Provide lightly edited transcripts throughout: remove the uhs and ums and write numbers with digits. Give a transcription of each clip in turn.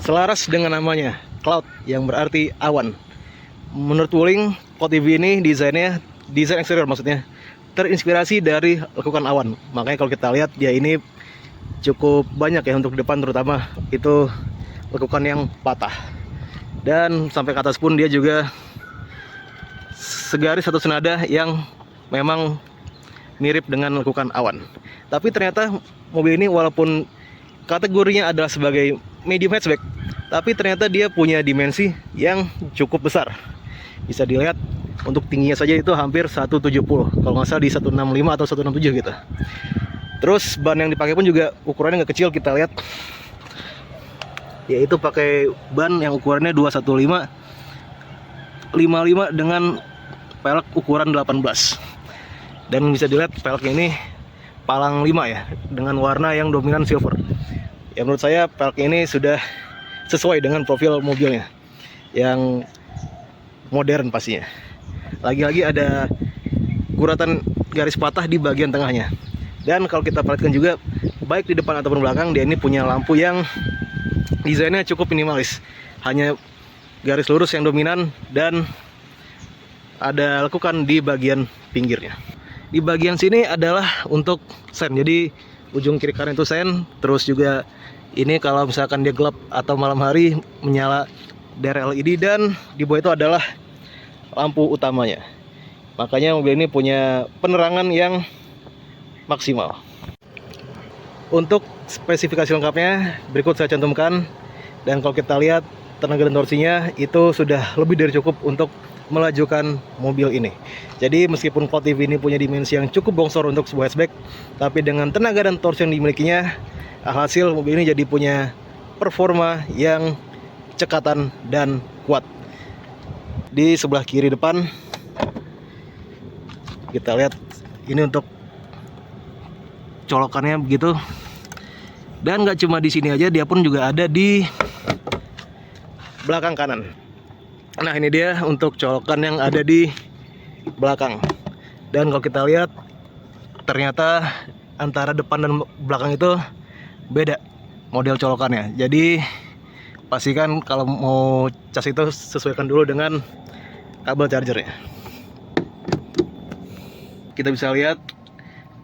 Selaras dengan namanya, cloud, yang berarti awan. Menurut Wuling, Cloud EV ini desain eksterior maksudnya, terinspirasi dari lekukan awan. Makanya kalau kita lihat dia ini cukup banyak ya untuk depan, terutama itu lekukan yang patah. Dan sampai ke atas pun dia juga segaris satu senada yang memang mirip dengan lekukan awan. Tapi ternyata mobil ini walaupun kategorinya adalah sebagai medium hatchback, tapi ternyata dia punya dimensi yang cukup besar. Bisa dilihat untuk tingginya saja itu hampir 170, kalau nggak salah di 165 atau 167 gitu. Terus ban yang dipakai pun juga ukurannya nggak kecil, kita lihat, yaitu pakai ban yang ukurannya 215 55 dengan pelek ukuran 18. Dan bisa dilihat peleknya ini palang 5 ya, dengan warna yang dominan silver. Ya menurut saya pelek ini sudah sesuai dengan profil mobilnya yang modern pastinya. Lagi-lagi ada guratan garis patah di bagian tengahnya. Dan kalau kita perhatikan juga, baik di depan ataupun belakang, dia ini punya lampu yang desainnya cukup minimalis. Hanya garis lurus yang dominan dan ada lekukan di bagian pinggirnya. Di bagian sini adalah untuk sen, jadi ujung kiri kanan itu sen. Terus juga ini kalau misalkan dia gelap atau malam hari menyala dari LED, dan di bawah itu adalah lampu utamanya. Makanya mobil ini punya penerangan yang maksimal. Untuk spesifikasi lengkapnya berikut saya cantumkan. Dan kalau kita lihat tenaga dan torsinya itu sudah lebih dari cukup untuk melajukan mobil ini. Jadi meskipun Cloud EV ini punya dimensi yang cukup bongsor untuk sebuah hatchback, tapi dengan tenaga dan torsi yang dimilikinya, hasil mobil ini jadi punya performa yang cekatan dan kuat. Di sebelah kiri depan kita lihat ini untuk colokannya begitu. Dan nggak cuma di sini aja, dia pun juga ada di belakang kanan. Nah ini dia untuk colokan yang ada di belakang. Dan kalau kita lihat, ternyata antara depan dan belakang itu beda model colokannya. Jadi pastikan kalau mau cas itu sesuaikan dulu dengan kabel chargernya. Kita bisa lihat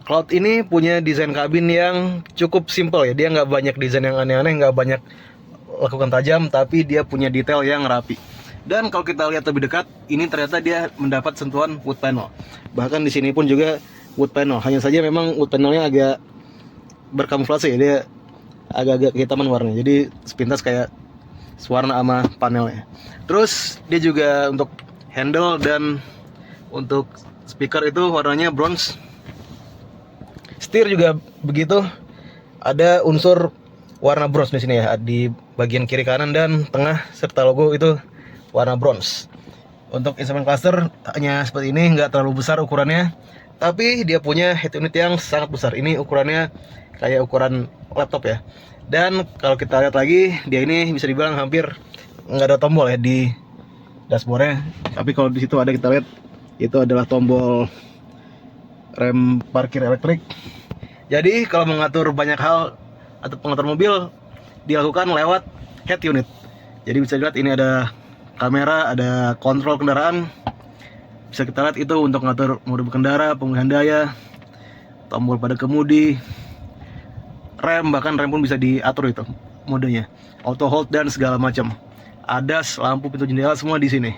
Cloud ini punya desain kabin yang cukup simple ya. Dia nggak banyak desain yang aneh-aneh, nggak banyak lekukan tajam, tapi dia punya detail yang rapi. Dan kalau kita lihat lebih dekat, ini ternyata dia mendapat sentuhan wood panel. Bahkan di sini pun juga wood panel. Hanya saja memang wood panelnya agak berkamuflase ya, dia agak-agak kehitaman warnanya. Jadi sepintas kayak sewarna sama panelnya. Terus dia juga untuk handle dan untuk speaker itu warnanya bronze. Setir juga begitu, ada unsur warna bronze di sini ya, di bagian kiri kanan dan tengah serta logo itu warna bronze. Untuk instrument cluster hanya seperti ini, nggak terlalu besar ukurannya, tapi dia punya head unit yang sangat besar. Ini ukurannya kayak ukuran laptop ya. Dan kalau kita lihat lagi, dia ini bisa dibilang hampir nggak ada tombol ya di dashboardnya. Tapi kalau di situ ada, kita lihat itu adalah tombol rem parkir elektrik. Jadi kalau mengatur banyak hal atau pengatur mobil dilakukan lewat head unit. Jadi bisa dilihat ini ada kamera, ada kontrol kendaraan. Bisa kita lihat itu untuk mengatur mode berkendara, pemilihan daya, tombol pada kemudi, rem, bahkan rem pun bisa diatur itu modenya, auto hold dan segala macam. ADAS, lampu pintu jendela semua di sini.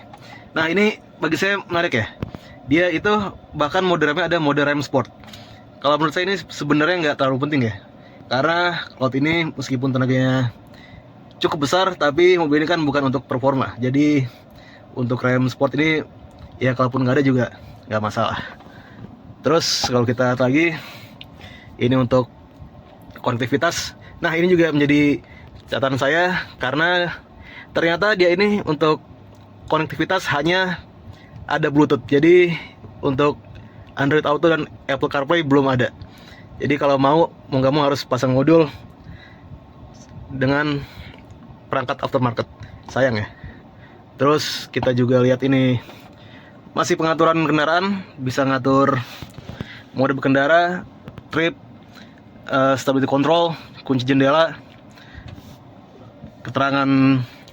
Nah ini bagi saya menarik ya. Dia itu bahkan mode remnya ada mode rem sport. Kalau menurut saya ini sebenarnya nggak terlalu penting ya, karena Cloud ini meskipun tenaganya cukup besar, tapi mobil ini kan bukan untuk performa. Jadi untuk rem sport ini ya kalaupun nggak ada juga nggak masalah. Terus kalau kita lihat lagi, ini untuk konektivitas. Nah ini juga menjadi catatan saya, karena ternyata dia ini untuk konektivitas hanya ada Bluetooth. Jadi untuk Android Auto dan Apple CarPlay belum ada. Jadi kalau mau nggak mau harus pasang modul dengan perangkat aftermarket. Sayang ya. Terus kita juga lihat ini masih pengaturan kendaraan, bisa ngatur mode berkendara, trip, stability control, kunci jendela. keterangan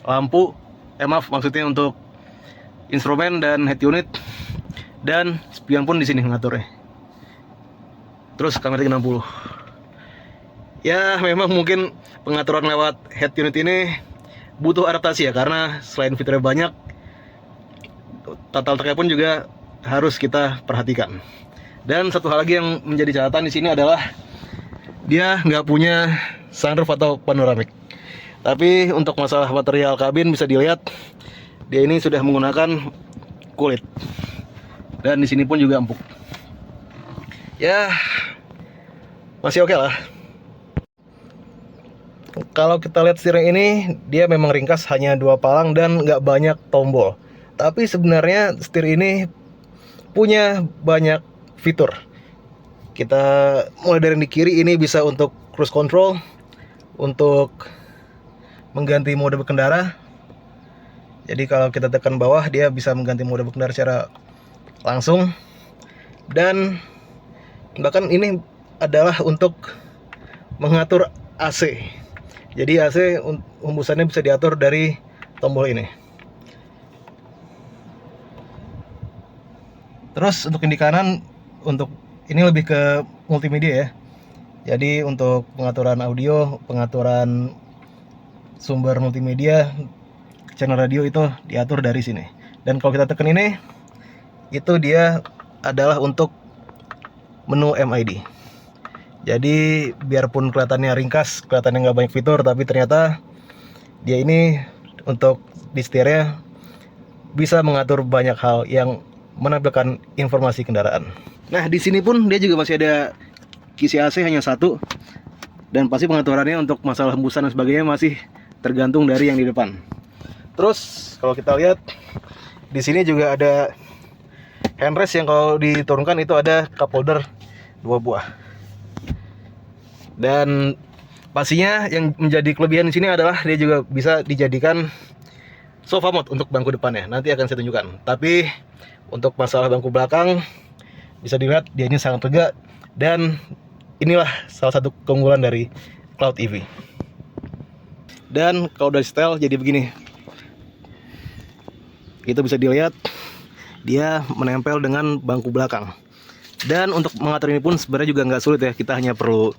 lampu, maksudnya untuk instrumen dan head unit, dan spion pun di sini mengaturnya. Terus kamera 60. Ya memang mungkin pengaturan lewat head unit ini butuh adaptasi ya, karena selain fiturnya banyak, tata letaknya pun juga harus kita perhatikan. Dan satu hal lagi yang menjadi catatan di sini adalah dia nggak punya sunroof atau panoramik. Tapi untuk masalah material kabin bisa dilihat dia ini sudah menggunakan kulit, dan di sini pun juga empuk. Ya masih oke lah. Kalau kita lihat steering ini, dia memang ringkas, hanya 2 palang dan nggak banyak tombol. Tapi sebenarnya setir ini punya banyak fitur. Kita mulai dari yang di kiri ini bisa untuk cruise control, untuk mengganti mode berkendara. Jadi kalau kita tekan bawah, dia bisa mengganti mode berkendara secara langsung. Dan bahkan ini adalah untuk mengatur AC. Jadi AC hembusannya bisa diatur dari tombol ini. Terus untuk yang di kanan, untuk ini lebih ke multimedia ya. Jadi untuk pengaturan audio, pengaturan sumber multimedia, channel radio itu diatur dari sini. Dan kalau kita tekan ini, itu dia adalah untuk menu MID. Jadi biarpun kelihatannya ringkas, kelihatannya nggak banyak fitur, tapi ternyata dia ini untuk di setirnya bisa mengatur banyak hal yang menampilkan informasi kendaraan. Nah di sini pun dia juga masih ada kisi AC hanya 1, dan pasti pengaturannya untuk masalah hembusan dan sebagainya masih tergantung dari yang di depan. Terus kalau kita lihat di sini juga ada handrest yang kalau diturunkan itu ada cup holder 2 buah. Dan pastinya yang menjadi kelebihan di sini adalah dia juga bisa dijadikan sofa mode untuk bangku depannya. Nanti akan saya tunjukkan. Tapi untuk masalah bangku belakang bisa dilihat dia ini sangat lega, dan inilah salah satu keunggulan dari Cloud EV. Dan kalau dari setel jadi begini. Itu bisa dilihat dia menempel dengan bangku belakang. Dan untuk mengatur ini pun sebenarnya juga nggak sulit ya. Kita hanya perlu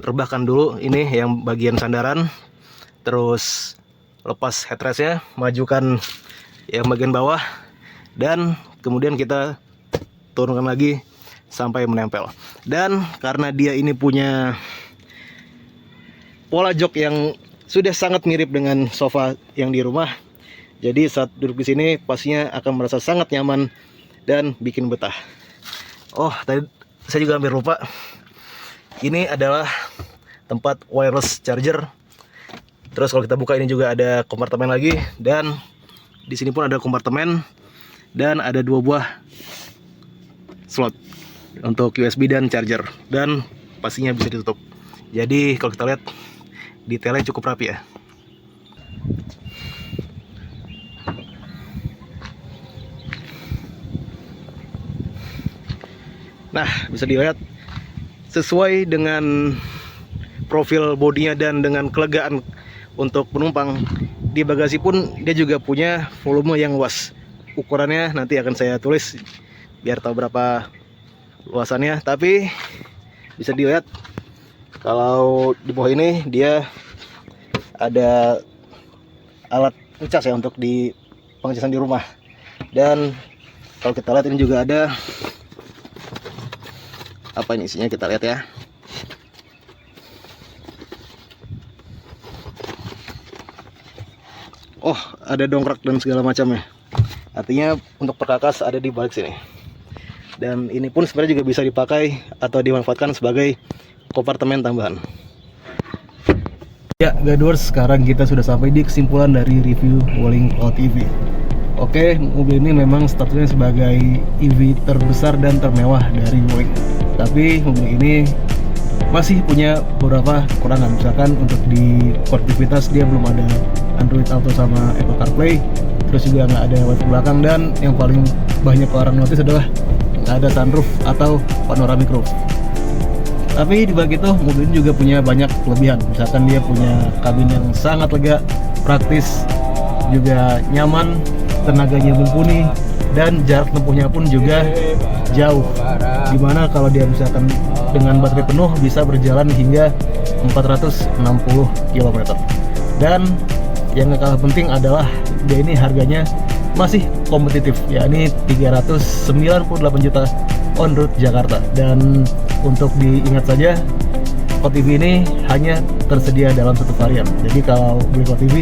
rebahkan dulu ini yang bagian sandaran, terus lepas headrestnya, majukan yang bagian bawah, dan kemudian kita turunkan lagi sampai menempel. Dan karena dia ini punya pola jok yang sudah sangat mirip dengan sofa yang di rumah, jadi saat duduk di sini pastinya akan merasa sangat nyaman dan bikin betah. Oh, tadi saya juga hampir lupa. Ini adalah tempat wireless charger. Terus kalau kita buka ini juga ada kompartemen lagi, dan di sini pun ada kompartemen, dan ada 2 buah slot untuk USB dan charger, dan pastinya bisa ditutup. Jadi kalau kita lihat detailnya cukup rapi ya. Nah, bisa dilihat sesuai dengan profil bodinya dan dengan kelegaan untuk penumpang. Di bagasi pun dia juga punya volume yang luas. Ukurannya nanti akan saya tulis biar tahu berapa luasannya. Tapi bisa dilihat kalau di bawah ini dia ada alat ngecas ya untuk di pengecasan di rumah. Dan kalau kita lihat ini juga ada apa ini isinya, kita lihat ya. Oh, ada dongkrak dan segala macamnya. Artinya untuk perkakas ada di balik sini. Dan ini pun sebenarnya juga bisa dipakai atau dimanfaatkan sebagai kompartemen tambahan. Ya, Gadwars, sekarang kita sudah sampai di kesimpulan dari review Wuling Cloud EV. Oke, mobil ini memang statusnya sebagai EV terbesar dan termewah dari Wuling. Tapi mobil ini masih punya beberapa kekurangan. Misalkan untuk di konektivitas dia belum ada Android Auto sama Apple CarPlay. Terus juga nggak ada wifi belakang, dan yang paling banyak orang notice adalah nggak ada sunroof atau panoramic roof. Tapi dibalik itu mobil ini juga punya banyak kelebihan. Misalkan dia punya kabin yang sangat lega, praktis, juga nyaman, tenaganya mumpuni, dan jarak tempuhnya pun juga jauh. Dimana kalau dia misalkan dengan baterai penuh bisa berjalan hingga 460 km. Dan yang gak kalah penting adalah dia ini harganya masih kompetitif, yakni 398 juta on road Jakarta. Dan untuk diingat saja, Cloud EV ini hanya tersedia dalam satu varian. Jadi kalau beli Cloud EV,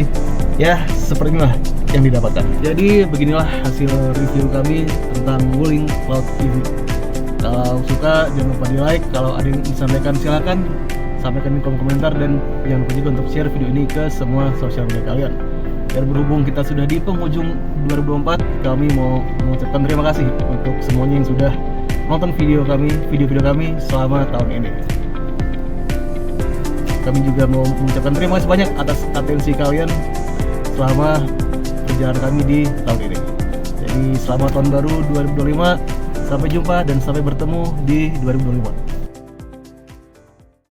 ya seperti inilah yang didapatkan. Jadi beginilah hasil review kami tentang Wuling Cloud EV. Kalau suka jangan lupa di like, kalau ada yang disampaikan silakan sampaikan di kolom komentar, dan jangan lupa juga untuk share video ini ke semua sosial media kalian. Dan berhubung kita sudah di penghujung 2024, kami mau mengucapkan terima kasih untuk semuanya yang sudah nonton video-video kami selama tahun ini. Kami juga mau mengucapkan terima kasih banyak atas atensi kalian selama perjalanan kami di tahun ini. Jadi selamat tahun baru 2025, sampai jumpa dan sampai bertemu di 2025.